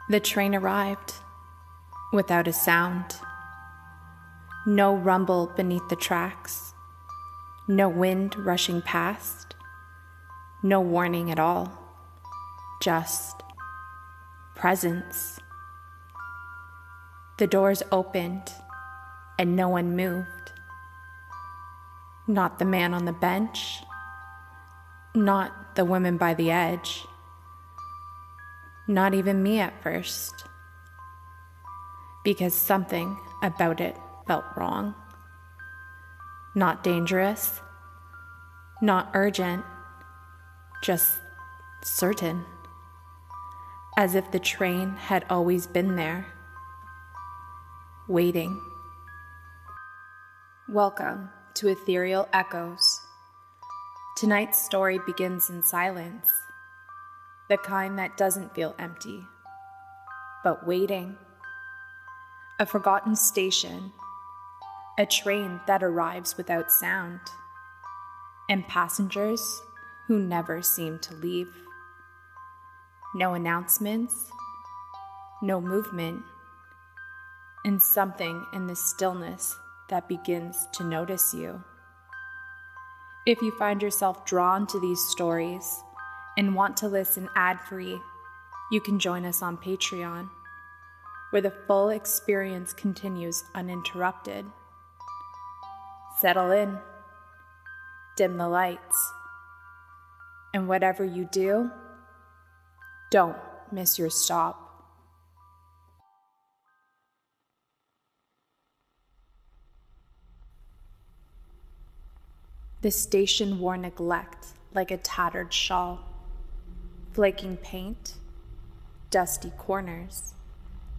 The train arrived without a sound. No rumble beneath the tracks. No wind rushing past. No warning at all. Just presence. The doors opened and no one moved. Not the man on the bench. Not the woman by the edge. Not even me at first. Because something about it felt wrong. Not dangerous. Not urgent. Just certain. As if the train had always been there. Waiting. Welcome to Ethereal Echoes. Tonight's story begins in silence. The kind that doesn't feel empty, but waiting. A forgotten station. A train that arrives without sound. And passengers who never seem to leave. No announcements, no movement, and something in the stillness that begins to notice you. If you find yourself drawn to these stories and want to listen ad-free, you can join us on Patreon, where the full experience continues uninterrupted. Settle in, dim the lights, and whatever you do, don't miss your stop. The station wore neglect like a tattered shawl. Flaking paint, dusty corners,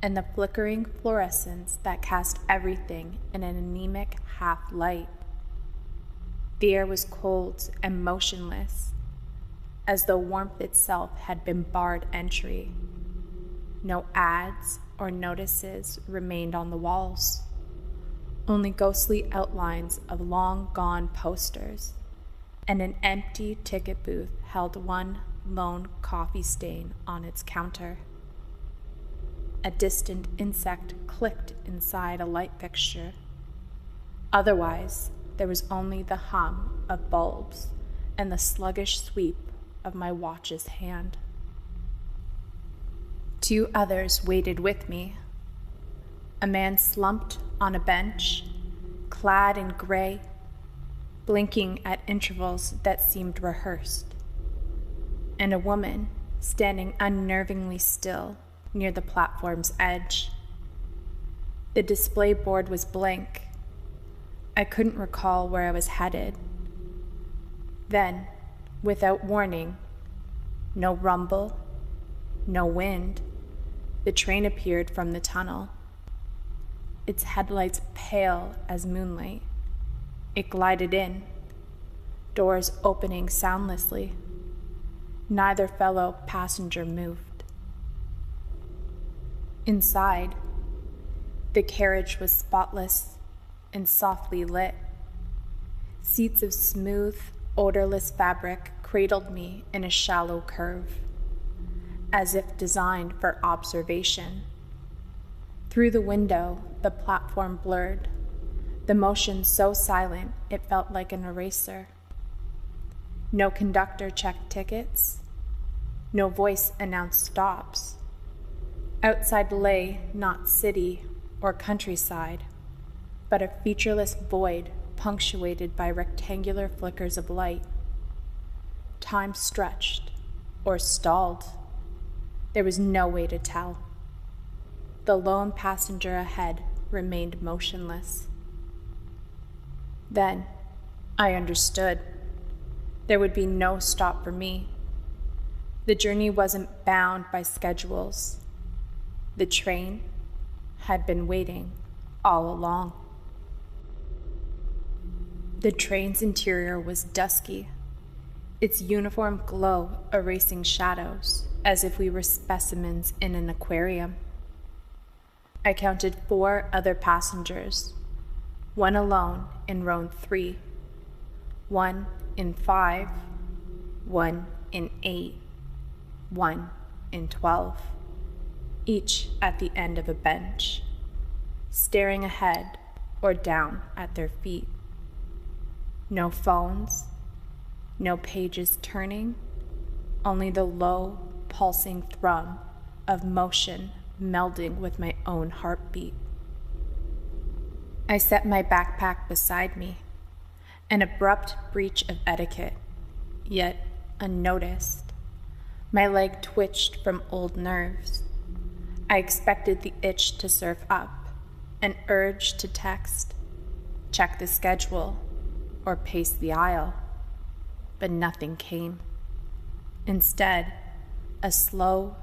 and the flickering fluorescence that cast everything in an anemic half-light. The air was cold and motionless, as though warmth itself had been barred entry. No ads or notices remained on the walls, only ghostly outlines of long-gone posters, and an empty ticket booth held one lone coffee stain on its counter. A distant insect clicked inside a light fixture. Otherwise, there was only the hum of bulbs and the sluggish sweep of my watch's hand. Two others waited with me. A man slumped on a bench, clad in gray, blinking at intervals that seemed rehearsed, and a woman standing unnervingly still near the platform's edge. The display board was blank. I couldn't recall where I was headed. Then, without warning, no rumble, no wind, the train appeared from the tunnel. Its headlights pale as moonlight. It glided in, doors opening soundlessly. Neither fellow passenger moved. Inside, the carriage was spotless and softly lit. Seats of smooth, odorless fabric cradled me in a shallow curve, as if designed for observation. Through the window, the platform blurred, the motion so silent it felt like an eraser. No conductor checked tickets. No voice announced stops. Outside lay not city or countryside, but a featureless void punctuated by rectangular flickers of light. Time stretched or stalled. There was no way to tell. The lone passenger ahead remained motionless. Then I understood. There would be no stop for me. The journey wasn't bound by schedules. The train had been waiting all along. The train's interior was dusky, its uniform glow erasing shadows as if we were specimens in an aquarium. I counted 4 other passengers, one alone in row 3, one in 5, one in 8, one in 12. each at the end of a bench, staring ahead or down at their feet. No phones, no pages turning, only the low, pulsing thrum of motion melding with my own heartbeat. I set my backpack beside me, an abrupt breach of etiquette, yet unnoticed. My leg twitched from old nerves. I expected the itch to surf up, an urge to text, check the schedule, or pace the aisle, but nothing came. Instead, a slow,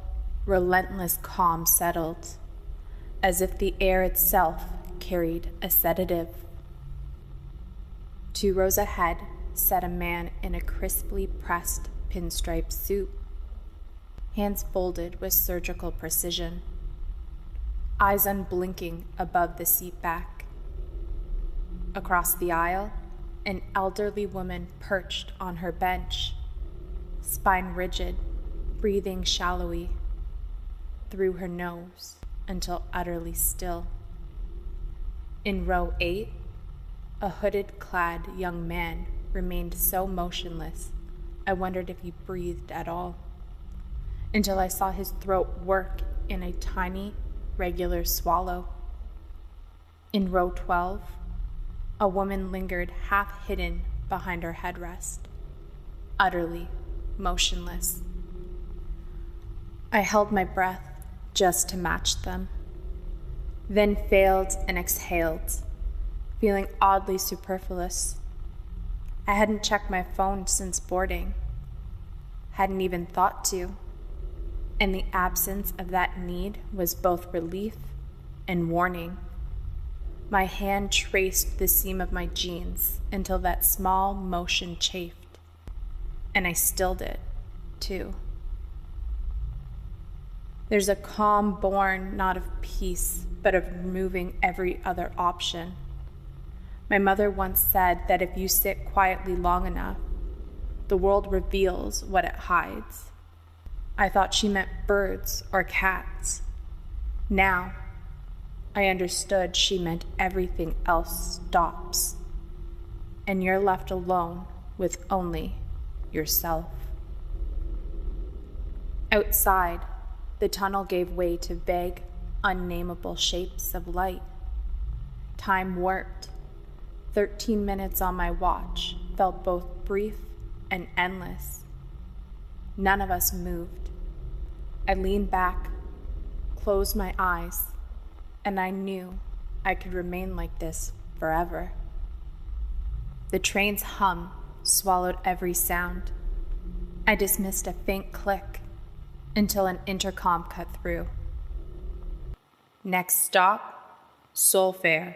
relentless calm settled, as if the air itself carried a sedative. 2 rows ahead sat a man in a crisply pressed pinstripe suit, hands folded with surgical precision, eyes unblinking above the seat back. Across the aisle, an elderly woman perched on her bench, spine rigid, breathing shallowly through her nose until utterly still. In row 8, a hooded-clad young man remained so motionless, I wondered if he breathed at all, until I saw his throat work in a tiny, regular swallow. In row 12, a woman lingered half hidden behind her headrest, utterly motionless. I held my breath just to match them, then failed and exhaled, feeling oddly superfluous. I hadn't checked my phone since boarding, hadn't even thought to, and the absence of that need was both relief and warning. My hand traced the seam of my jeans until that small motion chafed, and I stilled it, too. There's a calm born not of peace, but of removing every other option. My mother once said that if you sit quietly long enough, the world reveals what it hides. I thought she meant birds or cats. Now, I understood she meant everything else stops, and you're left alone with only yourself. Outside, the tunnel gave way to vague, unnameable shapes of light. Time warped. 13 minutes on my watch felt both brief and endless. None of us moved. I leaned back, closed my eyes, and I knew I could remain like this forever. The train's hum swallowed every sound. I dismissed a faint click until an intercom cut through. Next stop, Solferre.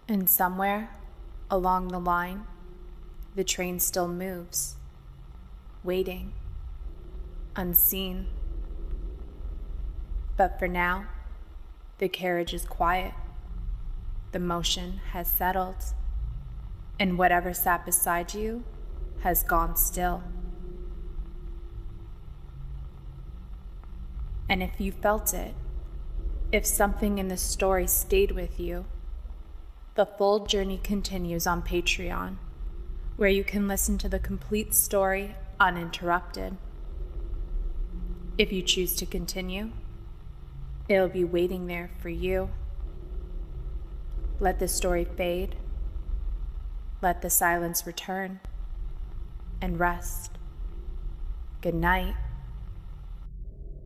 And somewhere along the line, the train still moves, waiting, unseen. But for now, the carriage is quiet. The motion has settled, and whatever sat beside you has gone still. And if you felt it, if something in the story stayed with you, the full journey continues on Patreon, where you can listen to the complete story uninterrupted. If you choose to continue, it'll be waiting there for you. Let the story fade, let the silence return, and rest. Good night.